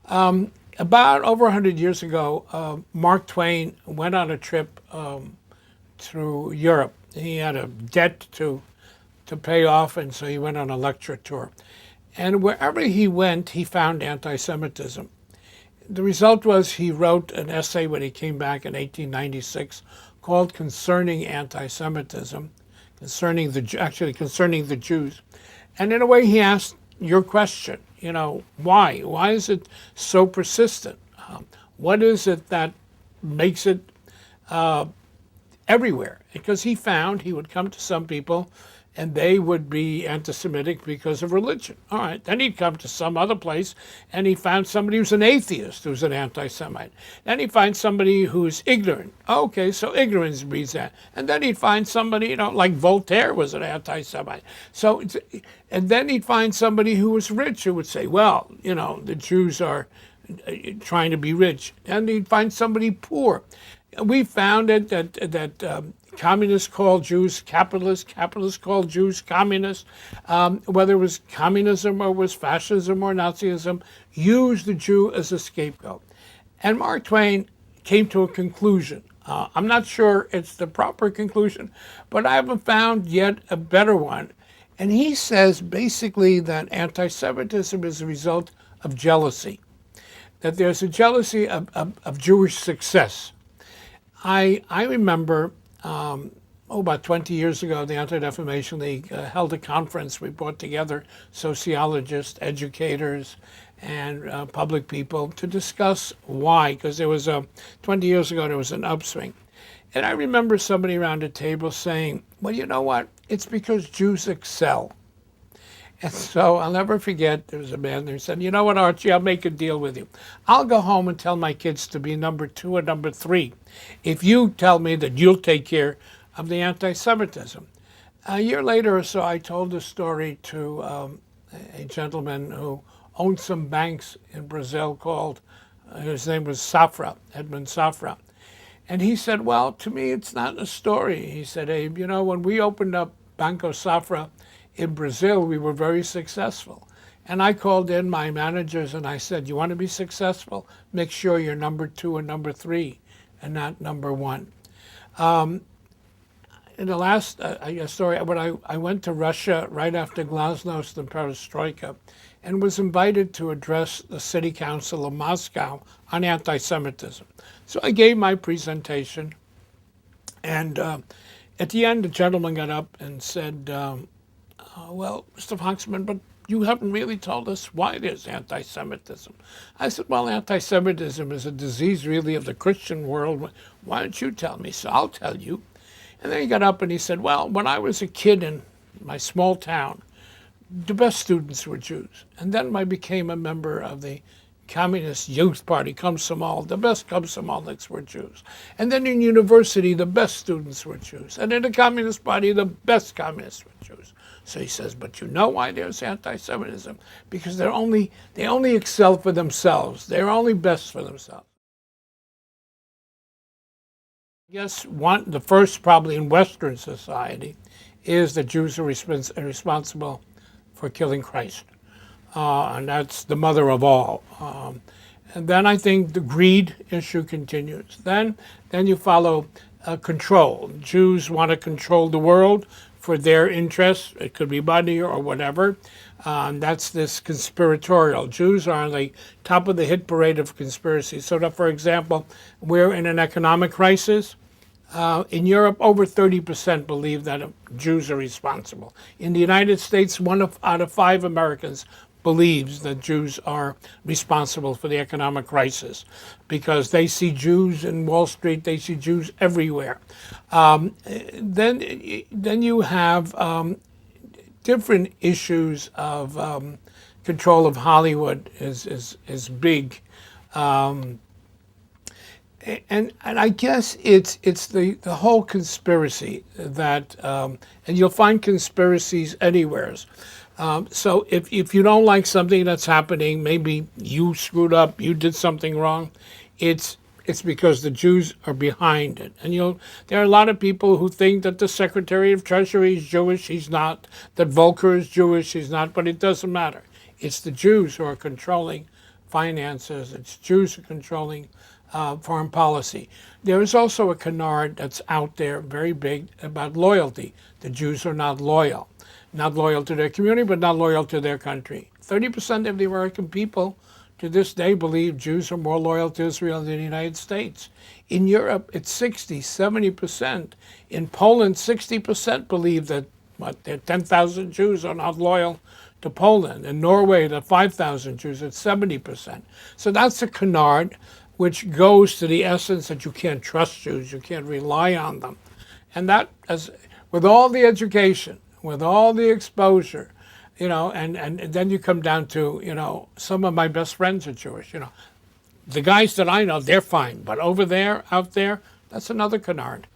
About over 100 years ago, Mark Twain went on a trip through Europe. He had a debt to pay off, and so he went on a lecture tour. And wherever he went, he found anti-Semitism. The result was he wrote an essay when he came back in 1896 called Concerning Anti-Semitism, concerning the Jews. And in a way, he asked your question, why? Why is it so persistent? What is it that makes it everywhere? Because he found he would come to some people and they would be anti-Semitic because of religion. All right, then he'd come to some other place and he found somebody who's an atheist who's an anti-Semite. Then he'd find somebody who's ignorant. Okay, so ignorance breeds that. And then he'd find somebody, like Voltaire was an anti-Semite. And then he'd find somebody who was rich who would say, well, the Jews are trying to be rich. And he'd find somebody poor. We found that communists call Jews capitalists, capitalists call Jews communists, whether it was communism or was fascism or Nazism, used the Jew as a scapegoat. And Mark Twain came to a conclusion. I'm not sure it's the proper conclusion, but I haven't found yet a better one. And he says basically that anti-Semitism is a result of jealousy, that there's a jealousy of Jewish success. I remember about 20 years ago, the Anti-Defamation League held a conference. We brought together sociologists, educators, and public people to discuss why, because 20 years ago, there was an upswing. And I remember somebody around the table saying, well, you know what? It's because Jews excel. And so I'll never forget, there was a man there who said, you know what, Archie, I'll make a deal with you. I'll go home and tell my kids to be number 2 or number 3 if you tell me that you'll take care of the anti-Semitism. A year later or so, I told a story to a gentleman who owned some banks in Brazil called, his name was Safra, Edmund Safra. And he said, well, to me, it's not a story. He said, Abe, when we opened up Banco Safra in Brazil, we were very successful. And I called in my managers and I said, you want to be successful? Make sure you're number 2 and number 3 and not number 1. In the last story, when I went to Russia right after Glasnost and Perestroika and was invited to address the city council of Moscow on anti-Semitism. So I gave my presentation, and at the end, the gentleman got up and said, well, Mr. Foxman, but you haven't really told us why there's anti-Semitism. I said, well, anti-Semitism is a disease really of the Christian world. Why don't you tell me? So I'll tell you. And then he got up and he said, well, when I was a kid in my small town, the best students were Jews. And then I became a member of the Communist Youth Party, Komsomol. The best Komsomolics were Jews. And then in university, the best students were Jews. And in the Communist Party, the best communists were Jews. So he says, but you know why there's anti-Semitism? Because they only excel for themselves. They're only best for themselves. I guess the first probably in Western society is that Jews are responsible for killing Christ. And that's the mother of all. And then I think the greed issue continues. Then you follow control. Jews want to control the world for their interests. It could be money or whatever. That's this conspiratorial. Jews are on the top of the hit parade of conspiracy. So that, for example, we're in an economic crisis. In Europe, over 30% believe that Jews are responsible. In the United States, 1 out of 5 Americans believes that Jews are responsible for the economic crisis because they see Jews in Wall Street, they see Jews everywhere. Then you have different issues of control of Hollywood is big. And I guess it's the whole conspiracy that, and you'll find conspiracies anywhere. So if you don't like something that's happening, maybe you screwed up, you did something wrong, it's because the Jews are behind it. And there are a lot of people who think that the Secretary of Treasury is Jewish, he's not, that Volcker is Jewish, he's not, but it doesn't matter. It's the Jews who are controlling finances. It's Jews are controlling foreign policy. There is also a canard that's out there, very big, about loyalty. The Jews are not loyal to their community, but not loyal to their country. 30% of the American people to this day believe Jews are more loyal to Israel than the United States. In Europe, it's 60, 70%. In Poland, 60% believe that there 10,000 Jews are not loyal to Poland. In Norway, the 5,000 Jews, it's 70%. So that's a canard which goes to the essence that you can't trust Jews, you can't rely on them. And that, as with all the education, with all the exposure, and then you come down to, some of my best friends are Jewish, the guys that I know, they're fine. But over there, out there, that's another canard.